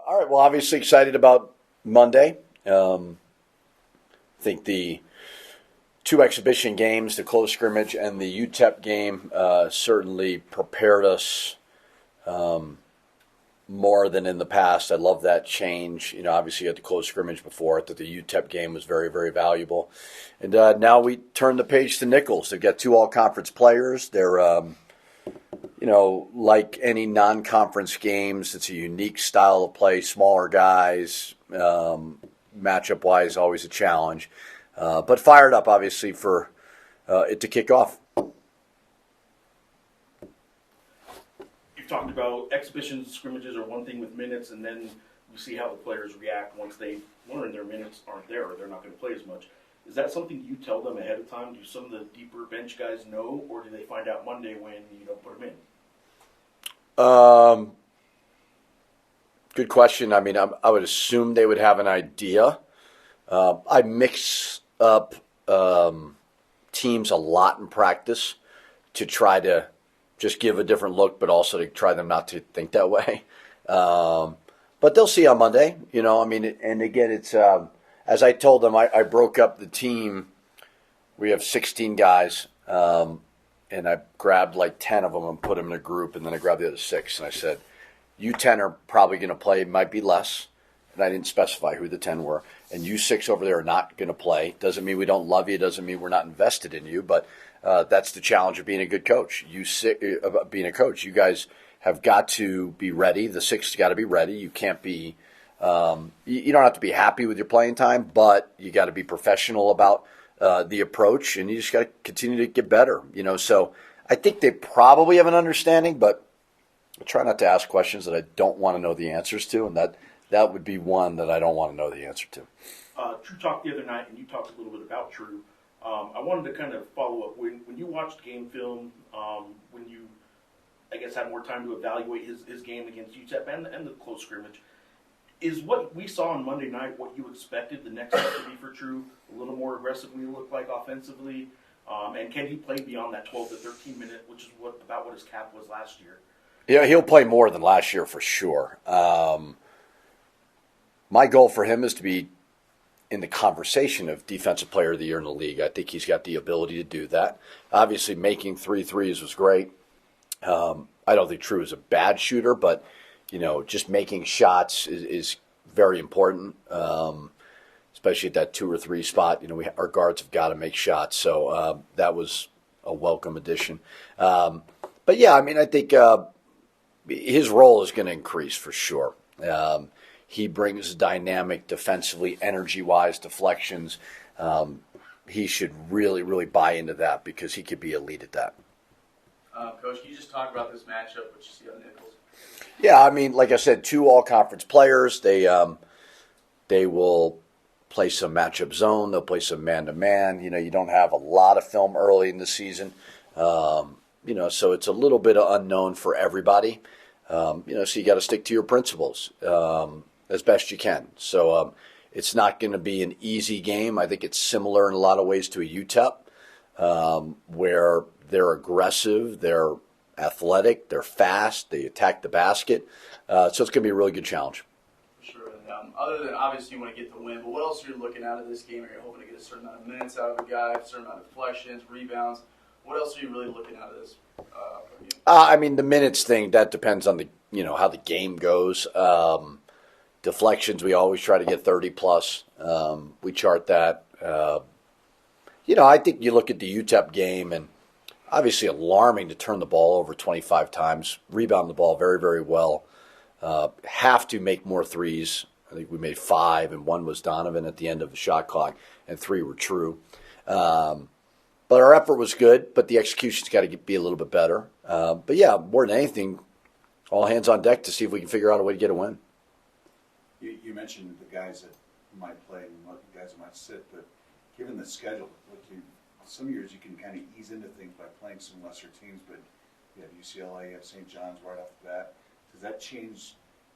All right. Well, obviously excited about Monday. I think the two exhibition games, the close scrimmage and the UTEP game, certainly prepared us more than in the past. I love that change. Obviously you had the close scrimmage before. I thought the UTEP game was very, very valuable. And now we turn the page to Nichols. They've got two all-conference players. They're, like any non-conference games, it's a unique style of play. Smaller guys, matchup-wise, always a challenge. But fired up, obviously, for it to kick off. You've talked about exhibition scrimmages are one thing with minutes, and then you see how the players react once they learn their minutes aren't there or they're not going to play as much. Is that something you tell them ahead of time? Do some of the deeper bench guys know, or do they find out Monday when you don't put them in? Good question. I mean, I would assume they would have an idea. I mix up teams a lot in practice to try to just give a different look, but also to try them not to think that way. But they'll see on Monday, and again, it's, as I told them, I broke up the team. We have 16 guys, and I grabbed like 10 of them and put them in a group, and then I grabbed the other 6, and I said, you 10 are probably going to play, might be less, and I didn't specify who the 10 were, and you 6 over there are not going to play. Doesn't mean we don't love you, doesn't mean we're not invested in you, but that's the challenge of being a good coach. Being a coach, you guys have got to be ready. The 6 got to be ready. You can't be, you don't have to be happy with your playing time, but you got to be professional about the approach, and you just got to continue to get better. So I think they probably have an understanding, but I try not to ask questions that I don't want to know the answers to, and that would be one that I don't want to know the answer to. True talked the other night, and you talked a little bit about True. I wanted to kind of follow up. When you watched game film, when you, I guess, had more time to evaluate his game against UTEP and the close scrimmage, is what we saw on Monday night what you expected the next step to be for True? A little more aggressive when you look like offensively? And can he play beyond that 12 to 13 minute, which is about what his cap was last year? Yeah, he'll play more than last year for sure. My goal for him is to be in the conversation of Defensive Player of the Year in the league. I think he's got the ability to do that. Obviously, making 3 threes was great. I don't think True is a bad shooter, but just making shots is very important, especially at that 2 or 3 spot. Our guards have got to make shots, so that was a welcome addition. But yeah, I mean, I think his role is going to increase for sure. He brings dynamic defensively, energy-wise, deflections. He should really, really buy into that because he could be elite at that. Coach, can you just talk about this matchup, what you see on Nichols? Yeah, I mean, like I said, 2 all-conference players. They will play some matchup zone. They'll play some man-to-man. You don't have a lot of film early in the season. So it's a little bit unknown for everybody. So you got to stick to your principles as best you can. So it's not going to be an easy game. I think it's similar in a lot of ways to a UTEP, where they're aggressive, they're athletic, they're fast, they attack the basket. So it's going to be a really good challenge. For sure. And, other than obviously you want to get the win, but what else are you looking out of this game? Are you hoping to get a certain amount of minutes out of a guy, a certain amount of deflections, rebounds? What else are you really looking out of this game? I mean, the minutes thing, that depends on how the game goes. Deflections, we always try to get 30 plus. We chart that. I think you look at the UTEP game, and obviously alarming to turn the ball over 25 times, rebound the ball very, very well. Have to make more threes. I think we made 5, and 1 was Donovan at the end of the shot clock, and 3 were True. But our effort was good, but the execution's got to be a little bit better. But yeah, more than anything, all hands on deck to see if we can figure out a way to get a win. You mentioned the guys that might play and the guys that might sit, but given the schedule, some years you can kind of ease into things by playing some lesser teams, but you have UCLA, you have St. John's right off the bat. Does that change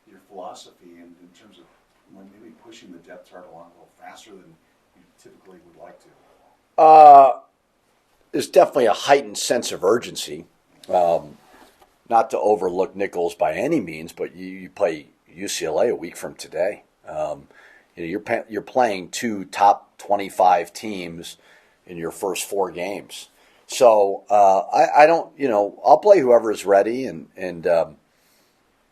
your philosophy in terms of maybe pushing the depth chart along a little faster than you typically would like to? There's definitely a heightened sense of urgency. Not to overlook Nichols by any means, but you play UCLA a week from today. You're playing 2 top 25 teams in your first 4 games. So I don't, I'll play whoever is ready, and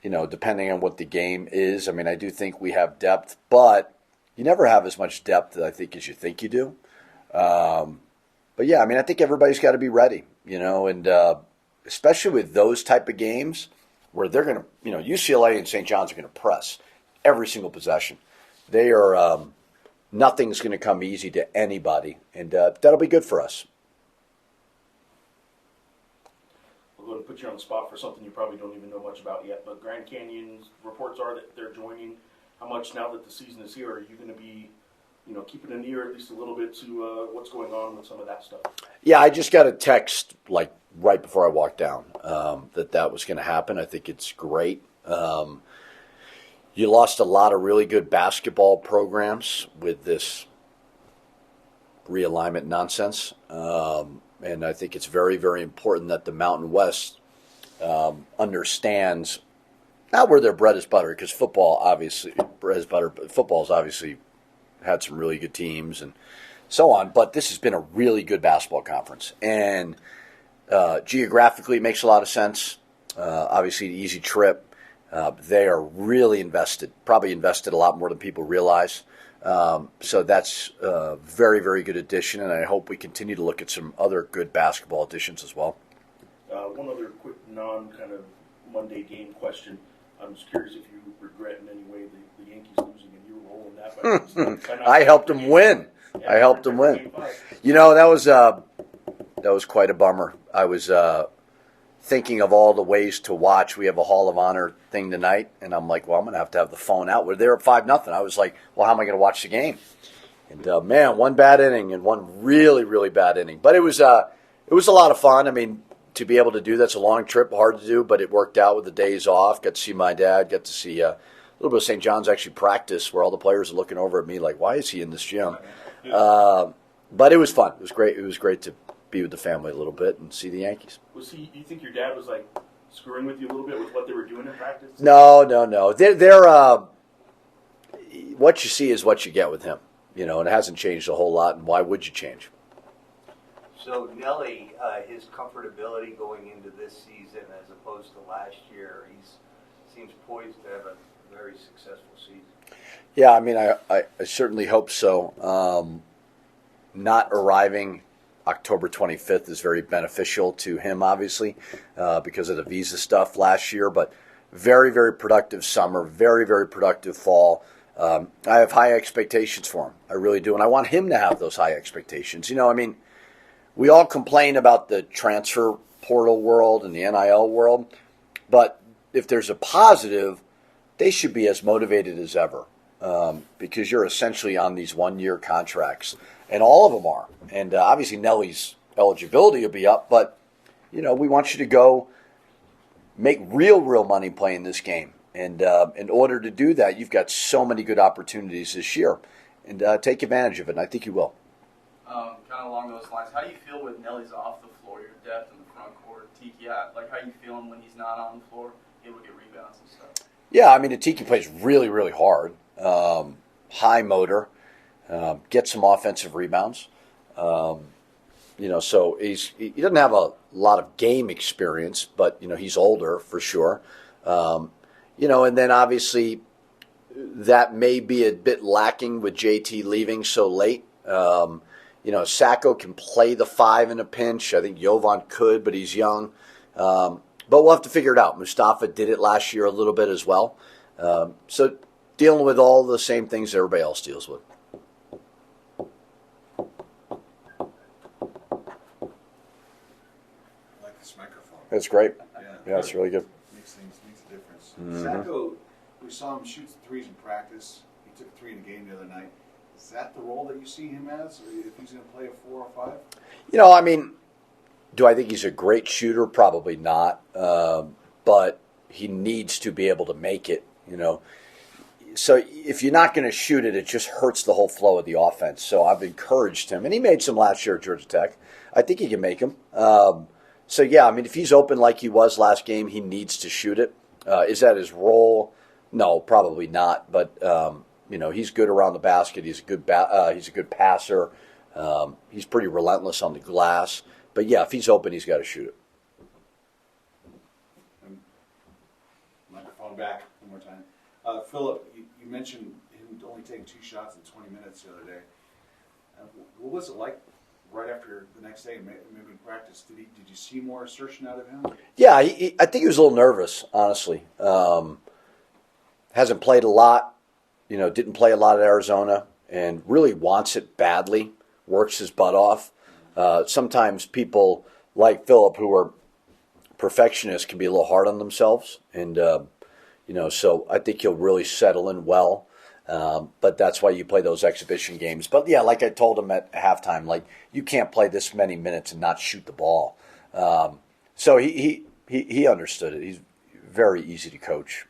depending on what the game is. I mean, I do think we have depth, but you never have as much depth, I think, as you think you do. But yeah, I mean, I think everybody's got to be ready, and especially with those type of games where they're going to, UCLA and St. John's are going to press every single possession. They are, nothing's going to come easy to anybody, and that'll be good for us. We're going to put you on the spot for something you probably don't even know much about yet, but Grand Canyon's reports are that they're joining. How much now that the season is here are you going to be, keeping an ear at least a little bit to what's going on with some of that stuff? Yeah, I just got a text like right before I walked down that was going to happen. I think it's great. You lost a lot of really good basketball programs with this realignment nonsense. And I think it's very, very important that the Mountain West understands not where their bread is buttered, because football obviously bread is butter, but football's obviously had some really good teams and so on. But this has been a really good basketball conference, and geographically it makes a lot of sense. Obviously, the easy trip. They are really invested, probably invested a lot more than people realize. So that's a very, very good addition, and I hope we continue to look at some other good basketball additions as well. One other quick kind of Monday game question. I'm just curious if you regret in any way the Yankees losing and you were rolling that. I helped them win. Yeah, I helped them win. That was quite a bummer. I was thinking of all the ways to watch. We have a Hall of Honor thing tonight, and I'm like, well, I'm going to have the phone out. We're there at 5-0. I was like, well, how am I going to watch the game? And man, one bad inning and one really, really bad inning. But it was a lot of fun. I mean, to be able to do that's a long trip, hard to do, but it worked out with the days off. Got to see my dad. Got to see a little bit of St. John's actually practice, where all the players are looking over at me like, why is he in this gym? But it was fun. It was great. It was great to be with the family a little bit and see the Yankees. You think your dad was like screwing with you a little bit with what they were doing in practice? No. They're what you see is what you get with him, and it hasn't changed a whole lot. And why would you change? So Nelly, his comfortability going into this season as opposed to last year, he seems poised to have a very successful season. Yeah, I mean, I certainly hope so. Not arriving October 25th is very beneficial to him, obviously, because of the visa stuff last year. But very, very productive summer, very, very productive fall. I have high expectations for him. I really do. And I want him to have those high expectations. We all complain about the transfer portal world and the NIL world. But if there's a positive, they should be as motivated as ever, because you're essentially on these one-year contracts. And all of them are. And obviously Nelly's eligibility will be up, but, we want you to go make real money playing this game. And in order to do that, you've got so many good opportunities this year. And take advantage of it, and I think you will. Kind of along those lines, how do you feel with Nelly's off the floor, your depth in the front court, Tiki? Like, how you feeling when he's not on the floor, able to get rebounds and stuff? Yeah, I mean, Tiki plays really, really hard, high motor. Get some offensive rebounds. So he doesn't have a lot of game experience, but, he's older for sure. And then obviously that may be a bit lacking with JT leaving so late. Sacco can play the 5 in a pinch. I think Jovan could, but he's young. But we'll have to figure it out. Mustafa did it last year a little bit as well. So dealing with all the same things everybody else deals with. That's great. Yeah, it's really good. Makes a difference. Sacco, we saw him shoot threes in practice. He took a 3 in a game the other night. Is that the role that you see him as, or if he's going to play a 4 or 5? Do I think he's a great shooter? Probably not. But he needs to be able to make it, So if you're not going to shoot it, it just hurts the whole flow of the offense. So I've encouraged him. And he made some last year at Georgia Tech. I think he can make them. So, yeah, I mean, if he's open like he was last game, he needs to shoot it. Is that his role? No, probably not. But he's good around the basket. He's a good passer. He's pretty relentless on the glass. But yeah, if he's open, he's got to shoot it. Microphone back one more time. Philip, you mentioned him only taking 2 shots in 20 minutes the other day. What was it like right after the next day, maybe in practice? Did you see more assertion out of him? Yeah, I think he was a little nervous, honestly. Hasn't played a lot, didn't play a lot at Arizona, and really wants it badly, works his butt off. Sometimes people like Philip, who are perfectionists, can be a little hard on themselves. And, so I think he'll really settle in well. But that's why you play those exhibition games. But, yeah, like I told him at halftime, like, you can't play this many minutes and not shoot the ball. So he understood it. He's very easy to coach.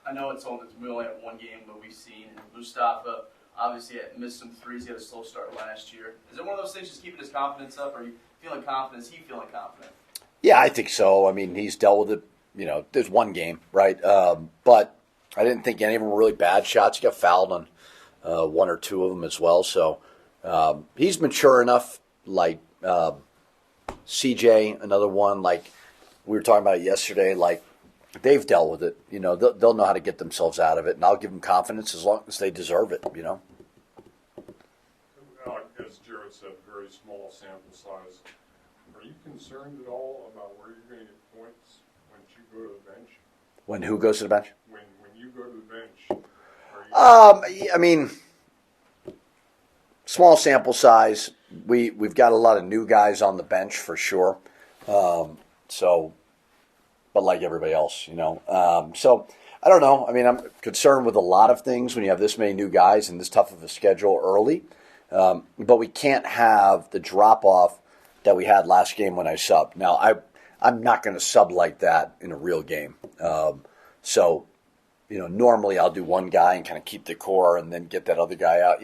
I know we only have one game, but we've seen Mustafa obviously missed some threes. He had a slow start last year. Is it one of those things just keeping his confidence up? Are you feeling confident? Is he feeling confident? Yeah, I think so. I mean, he's dealt with it. There's one game, right? But I didn't think any of them were really bad shots. He got fouled on 1 or 2 of them as well. So he's mature enough, like CJ, another one, like we were talking about it yesterday, like they've dealt with it. They'll know how to get themselves out of it, and I'll give them confidence as long as they deserve it, As Jared said, very small sample size. Are you concerned at all about where you're going to get points when you go to the bench? When who goes to the bench? When you go to the bench. I mean, small sample size. We've got a lot of new guys on the bench for sure. But like everybody else, So I don't know. I mean, I'm concerned with a lot of things when you have this many new guys and this tough of a schedule early. But we can't have the drop-off that we had last game when I subbed. Now, I'm not going to sub like that in a real game. Normally I'll do one guy and kind of keep the core and then get that other guy out.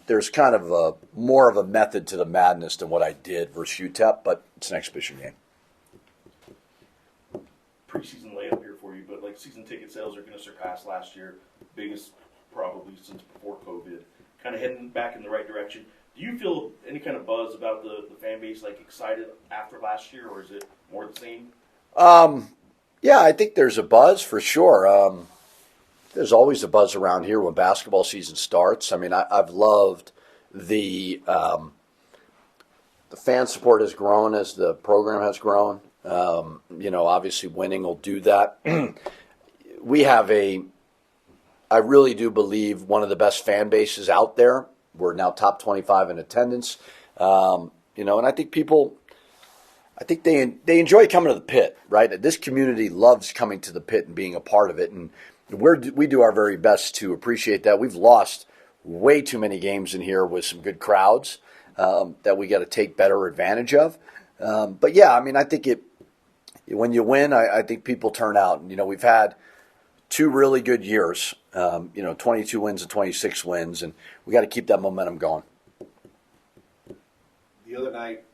There's kind of more of a method to the madness than what I did versus UTEP, but it's an exhibition game. Preseason layup here for you, but like season ticket sales are going to surpass last year, biggest probably since before COVID. Kind of heading back in the right direction. Do you feel any kind of buzz about the fan base, like excited after last year, or is it more the same? Yeah, I think there's a buzz for sure. There's always a buzz around here when basketball season starts. I mean, I've loved the fan support has grown as the program has grown. Obviously winning will do that. We have I really do believe one of the best fan bases out there. We're now top 25 in attendance. And I think they enjoy coming to the pit, right? This community loves coming to the pit and being a part of it. And we do our very best to appreciate that. We've lost way too many games in here with some good crowds that we got to take better advantage of. But yeah, I mean, I think when you win, I think people turn out. And, we've had 2 really good years, 22 wins and 26 wins, and we got to keep that momentum going. The other night,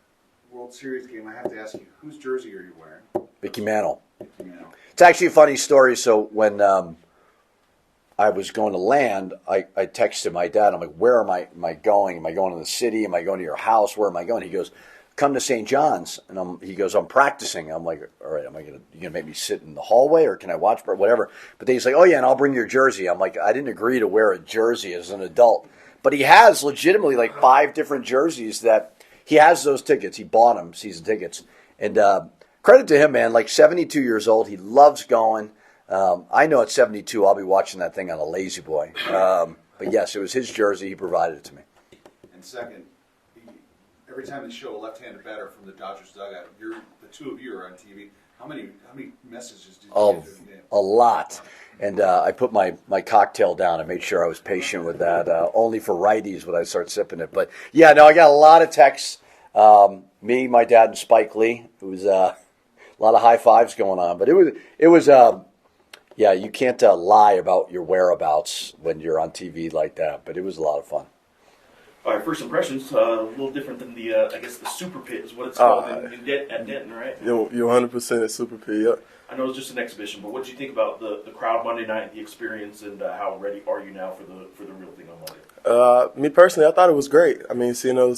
World Series game, I have to ask you, whose jersey are you wearing? Vicky Manel. Vicky Manel. It's actually a funny story. So when I was going to land, I texted my dad. I'm like, where am I going? Am I going to the city? Am I going to your house? Where am I going? He goes, come to St. John's. And he goes, I'm practicing. I'm like, all right, you going to make me sit in the hallway or can I watch, whatever? But then he's like, oh yeah, and I'll bring your jersey. I'm like, I didn't agree to wear a jersey as an adult. But he has legitimately like 5 different jerseys that he has those tickets. He bought them, season tickets. And credit to him, man, like 72 years old. He loves going. I know at 72 I'll be watching that thing on a lazy boy. But yes, it was his jersey. He provided it to me. And second, every time they show a left-handed batter from the Dodgers dugout, the 2 of you are on TV. How many messages did you get during the game? A lot. And I put my cocktail down and made sure I was patient with that. Only for righties would I start sipping it. But yeah, no, I got a lot of texts. Me, my dad, and Spike Lee. It was a lot of high fives going on. But it was yeah, you can't lie about your whereabouts when you're on TV like that. But it was a lot of fun. All right, first impressions, a little different than the, I guess the Super Pit is what it's called at Denton, right? You're 100% at Super P. I know it's just an exhibition, but what did you think about the crowd Monday night, the experience, and how ready are you now for the real thing on Monday? Me personally, I thought it was great. I mean, seeing all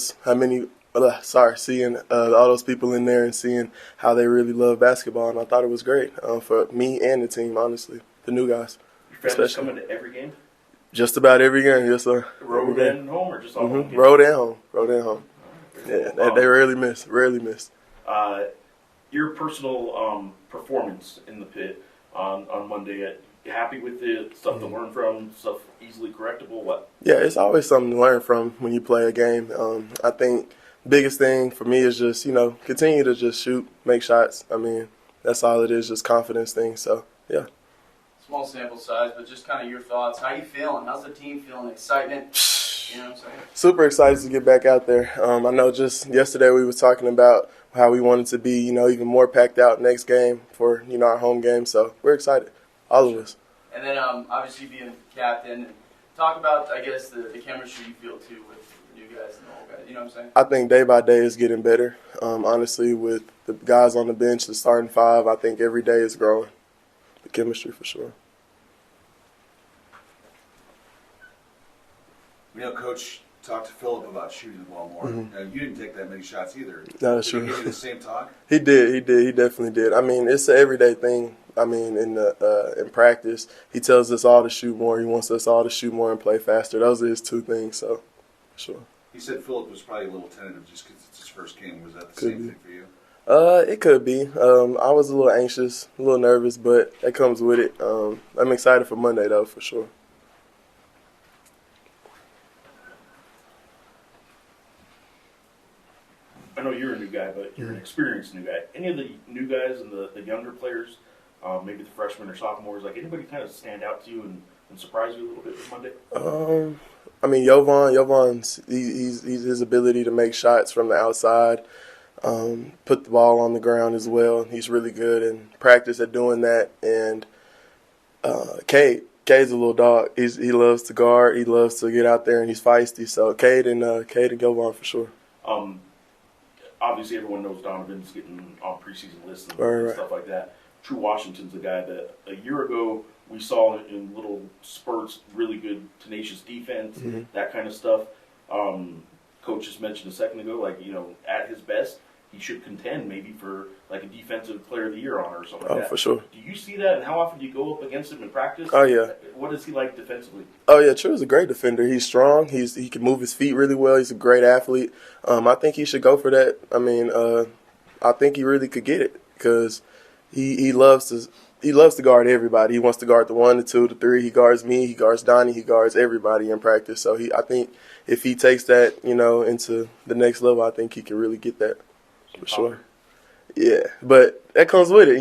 those people in there and seeing how they really love basketball, and I thought it was great for me and the team, honestly, the new guys. Your fans coming to every game? Just about every game, yes, sir. Road and home, or just all home games? Road and home. Yeah, they rarely miss. Your personal performance in the pit on Monday, you happy with it? Stuff to learn from? Stuff easily correctable? What? Yeah, it's always something to learn from when you play a game. I think the biggest thing for me is just, continue to just shoot, make shots. I mean, that's all it is, just confidence thing. So, yeah. Small sample size, but just kind of your thoughts. How you feeling? How's the team feeling? Excitement? You know what I'm saying? Super excited to get back out there. I know just yesterday we were talking about how we wanted to be, even more packed out next game for, our home game. So we're excited, all of us. And then obviously being captain, and talk about, I guess, the chemistry you feel too with the new guys and the old guys. You know what I'm saying? I think day by day is getting better. Honestly, with the guys on the bench, the starting five, I think every day is growing. The chemistry for sure. Coach talked to Philip about shooting the ball more. Now, you didn't take that many shots either. No, that's Did he true. give you the same talk? He did. He definitely did. I mean, it's an everyday thing. I mean, in practice, he tells us all to shoot more. He wants us all to shoot more and play faster. Those are his two things. So, sure. He said Philip was probably a little tentative just because it's his first game. Was that the Could same be. thing for you? It could be. I was a little anxious, a little nervous, but that comes with it. I'm excited for Monday though, for sure. I know you're a new guy, but you're an experienced new guy. Any of the new guys and the younger players, maybe the freshmen or sophomores, like anybody kind of stand out to you and surprise you a little bit this Monday? I mean, Jovan's his ability to make shots from the outside, put the ball on the ground as well. He's really good in practice at doing that. And Cade's a little dog. He loves to guard. He loves to get out there, and he's feisty. So Cade and Jovan for sure. Obviously, everyone knows Donovan's getting on preseason lists and Right. stuff like that. True Washington's a guy that a year ago we saw in little spurts, really good, tenacious defense, that kind of stuff. Coach just mentioned a second ago, at his best, he should contend maybe for like a defensive player of the year honor or something like that. Oh, for sure. Do you see that, and how often do you go up against him in practice? Oh, yeah. What is he like defensively? Oh, yeah, True's a great defender. He's strong. He can move his feet really well. He's a great athlete. I think he should go for that. I mean, I think he really could get it because he loves to guard everybody. He wants to guard the 1, the 2, the 3. He guards me. He guards Donnie. He guards everybody in practice. So I think if he takes that, into the next level, I think he can really get that for sure. Yeah, but that comes with it.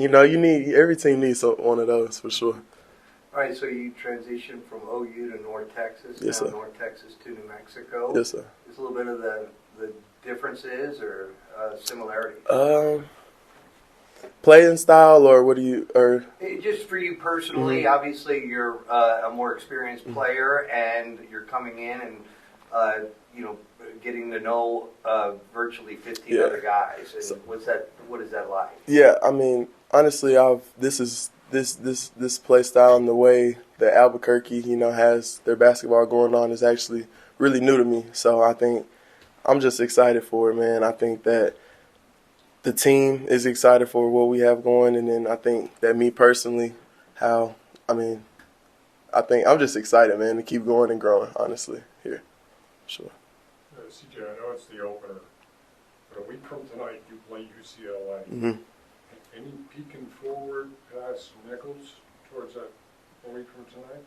Every team needs one of those for sure. All right, so you transitioned from OU to North Texas, Yes, now sir. North Texas to New Mexico. Yes, sir. Is a little bit of the differences or similarity? Playing style, or what do you? Or Just for you personally, obviously you're a more experienced player, and you're coming in and getting to know virtually 15 other guys. And what is that like? yeah, I mean, honestly, this play style and the way that Albuquerque, has their basketball going on is actually really new to me. So I think I'm just excited for it, man. I think that the team is excited for what we have going, and then I think that me personally, I think I'm just excited, man, to keep going and growing, honestly, here. Sure. CJ, I know it's the opener, but a week from tonight you play UCLA. Any peeking forward past Nichols towards that a week from tonight?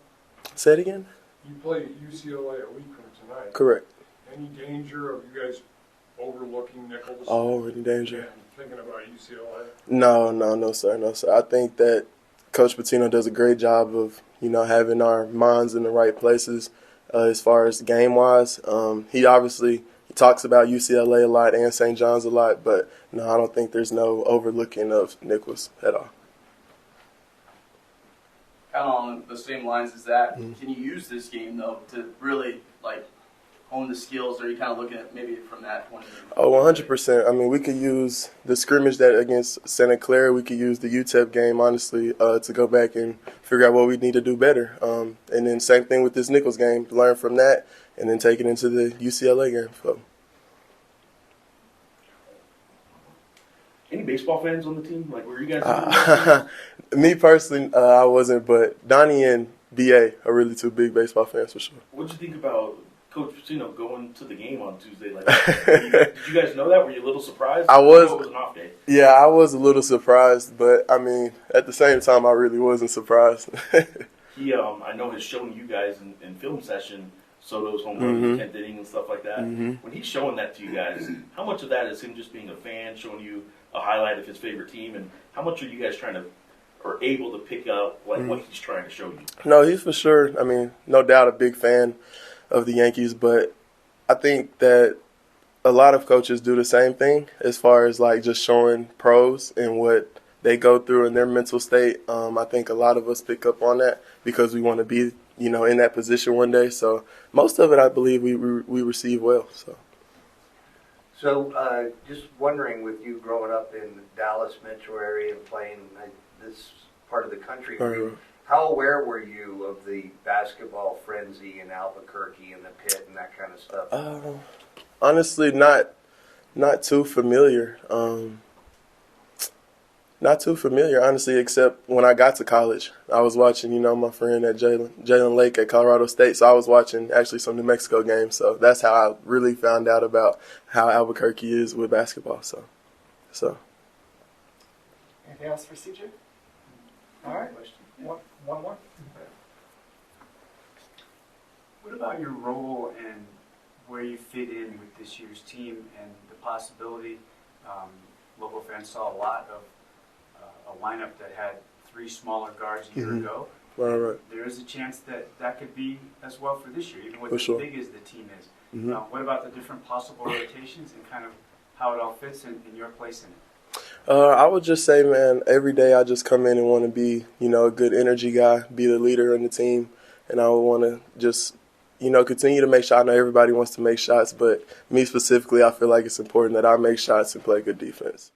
Say it again? You play UCLA a week from tonight. Correct. Any danger of you guys overlooking Nichols? Oh, any danger? And thinking about UCLA? No, sir. I think that Coach Pitino does a great job of, having our minds in the right places as far as game-wise. He obviously talks about UCLA a lot and St. John's a lot, but no, I don't think there's no overlooking of Nichols at all. Kind of on the same lines as that. Can you use this game though to really hone the skills, or are you kind of looking at maybe from that point of view? Oh, 100%. I mean, we could use the scrimmage that against Santa Clara. We could use the UTEP game, honestly, to go back and figure out what we need to do better. And then same thing with this Nichols game, learn from that, and then take it into the UCLA game. So. Any baseball fans on the team? Like, were you guys? Me personally, I wasn't, but Donnie and BA are really two big baseball fans for sure. What did you think about Coach Pitino going to the game on Tuesday? Like, did you guys know that? Were you a little surprised? I was. It was an off day. Yeah, I was a little surprised, but I mean, at the same time, I really wasn't surprised. I know has shown you guys in film session Soto's home run, 10th inning, and stuff like that. When he's showing that to you guys, how much of that is him just being a fan, showing you a highlight of his favorite team, and how much are you guys trying to or able to pick up like what he's trying to show you? No, he's for sure. I mean, no doubt a big fan of the Yankees, but I think that a lot of coaches do the same thing as far as like just showing pros and what they go through in their mental state. I think a lot of us pick up on that because we want to be, in that position one day. So most of it, I believe, we receive well. So just wondering, with you growing up in the Dallas metro area and playing this part of the country, how aware were you of the basketball frenzy in Albuquerque and the pit and that kind of stuff? Honestly, not too familiar. Not too familiar, honestly, except when I got to college. I was watching, my friend at Jalen Lake at Colorado State, so I was watching actually some New Mexico games. So that's how I really found out about how Albuquerque is with basketball. So. Anything else for CJ? All right, one more. What about your role and where you fit in with this year's team and the possibility? Lobo fans saw a lot of a lineup that had 3 smaller guards a year ago. Right. There is a chance that could be as well for this year, even with as big as the team is. What about the different possible rotations and kind of how it all fits in your place in it? I would just say, man, every day I just come in and want to be, a good energy guy, be the leader in the team, and I would want to just, continue to make shots. I know everybody wants to make shots, but me specifically, I feel like it's important that I make shots and play good defense.